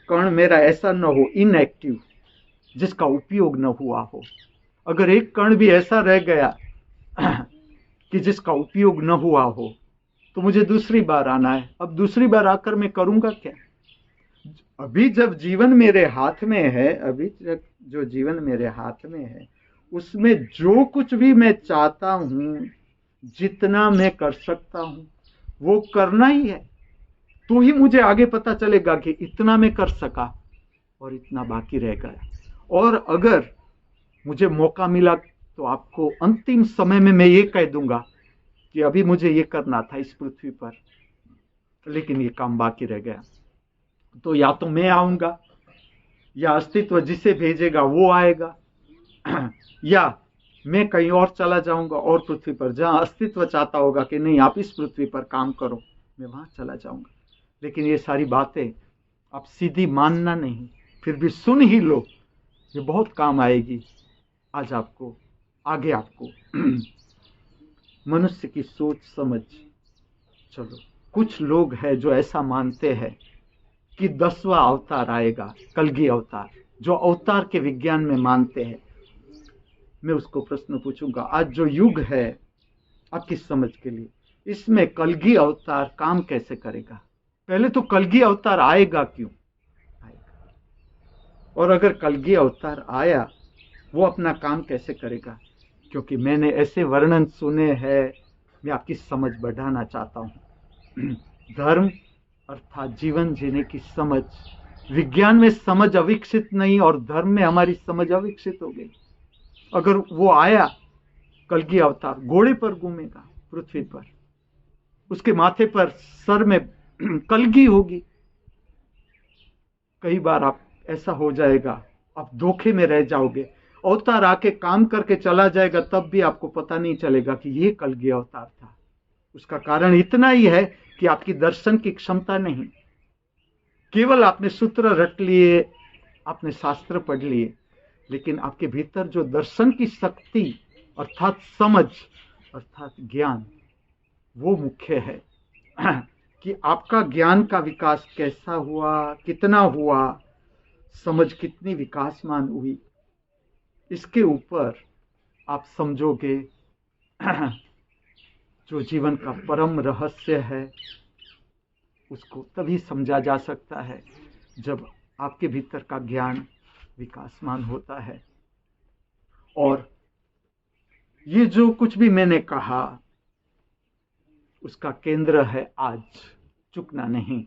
कण मेरा ऐसा न हो इनएक्टिव, जिसका उपयोग न हुआ हो। अगर एक कण भी ऐसा रह गया कि जिसका उपयोग न हुआ हो, तो मुझे दूसरी बार आना है। अब दूसरी बार आकर मैं करूंगा क्या? अभी जब जीवन मेरे हाथ में है, अभी जो जीवन मेरे हाथ में है, उसमें जो कुछ भी मैं चाहता हूं, जितना मैं कर सकता हूं, वो करना ही है। तो ही मुझे आगे पता चलेगा कि इतना मैं कर सका और इतना बाकी रह गया। और अगर मुझे मौका मिला तो आपको अंतिम समय में मैं ये कह दूंगा कि अभी मुझे ये करना था इस पृथ्वी पर, लेकिन ये काम बाकी रह गया। तो या तो मैं आऊंगा, या अस्तित्व जिसे भेजेगा वो आएगा, या मैं कहीं और चला जाऊंगा, और पृथ्वी पर जहां अस्तित्व चाहता होगा कि नहीं आप इस पृथ्वी पर काम करो, मैं वहां चला जाऊंगा। लेकिन ये सारी बातें आप सीधी मानना नहीं, फिर भी सुन ही लो, ये बहुत काम आएगी आज आपको, आगे आपको। मनुष्य की सोच समझ। चलो, कुछ लोग हैं जो ऐसा मानते हैं कि 10वां अवतार आएगा, कलगी अवतार, जो अवतार के विज्ञान में मानते हैं। मैं उसको प्रश्न पूछूंगा, आज जो युग है आपकी समझ के लिए, इसमें कलगी अवतार काम कैसे करेगा? पहले तो कलगी अवतार आएगा क्यों? आएगा। और अगर कलगी अवतार आया, वो अपना काम कैसे करेगा? क्योंकि मैंने ऐसे वर्णन सुने हैं, मैं आपकी समझ बढ़ाना चाहता हूं। धर्म अर्थात जीवन जीने की समझ, विज्ञान में समझ अविकसित नहीं, और धर्म में हमारी समझ अविकसित हो गई। अगर वो आया कलगी अवतार, घोड़े पर घूमेगा पृथ्वी पर, उसके माथे पर सर में कलगी होगी। कई बार आप ऐसा हो जाएगा, आप धोखे में रह जाओगे। अवतार आके काम करके चला जाएगा, तब भी आपको पता नहीं चलेगा कि ये कलगी अवतार था। उसका कारण इतना ही है कि आपकी दर्शन की क्षमता नहीं, केवल आपने सूत्र रट लिए, आपने शास्त्र पढ़ लिए, लेकिन आपके भीतर जो दर्शन की शक्ति अर्थात समझ अर्थात ज्ञान, वो मुख्य है। कि आपका ज्ञान का विकास कैसा हुआ, कितना हुआ, समझ कितनी विकासमान हुई, इसके ऊपर आप समझोगे जो जीवन का परम रहस्य है, उसको तभी समझा जा सकता है जब आपके भीतर का ज्ञान विकासमान होता है। और ये जो कुछ भी मैंने कहा, उसका केंद्र है आज, चुकना नहीं।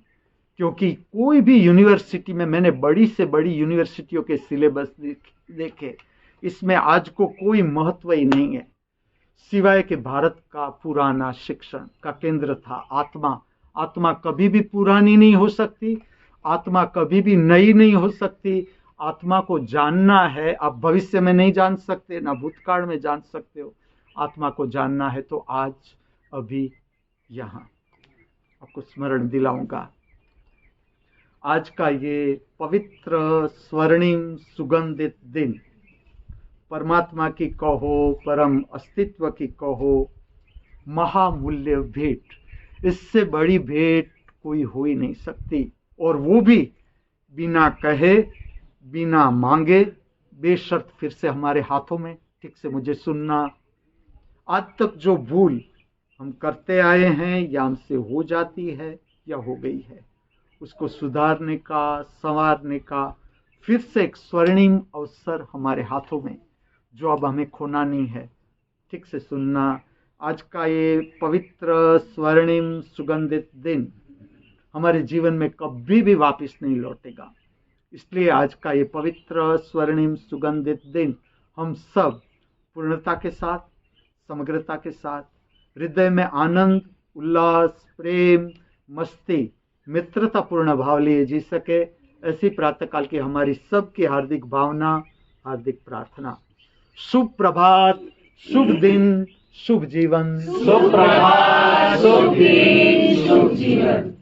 क्योंकि कोई भी यूनिवर्सिटी में, मैंने बड़ी से बड़ी यूनिवर्सिटियों के सिलेबस देखे, इसमें आज को कोई महत्व ही नहीं है, सिवाय कि भारत का पुराना शिक्षण का केंद्र था आत्मा। आत्मा कभी भी पुरानी नहीं हो सकती, आत्मा कभी भी नई नहीं हो सकती। आत्मा को जानना है, आप भविष्य में नहीं जान सकते, ना भूतकाल में जान सकते हो। आत्मा को जानना है तो आज, अभी, यहाँ। आपको स्मरण दिलाऊंगा, आज का ये पवित्र स्वर्णिम सुगंधित दिन, परमात्मा की कहो, परम अस्तित्व की कहो, महामूल्य भेंट, इससे बड़ी भेंट कोई हो ही नहीं सकती। और वो भी बिना कहे, बिना मांगे, बेशर्त फिर से हमारे हाथों में। ठीक से मुझे सुनना, आज तक जो भूल हम करते आए हैं या हमसे हो जाती है या हो गई है, उसको सुधारने का, संवारने का फिर से एक स्वर्णिम अवसर हमारे हाथों में, जो अब हमें खोना नहीं है। ठीक से सुनना, आज का ये पवित्र स्वर्णिम सुगंधित दिन हमारे जीवन में कभी भी वापस नहीं लौटेगा। इसलिए आज का ये पवित्र स्वर्णिम सुगंधित दिन हम सब पूर्णता के साथ, समग्रता के साथ, हृदय में आनंद, उल्लास, प्रेम, मस्ती, मित्रतापूर्ण भाव लिए जी सके, ऐसी प्रातःकाल की हमारी सबकी हार्दिक भावना, हार्दिक प्रार्थना। शुभ प्रभात, शुभ दिन, शुभ जीवन। शुभ प्रभात, शुभ दिन, शुभ जीवन।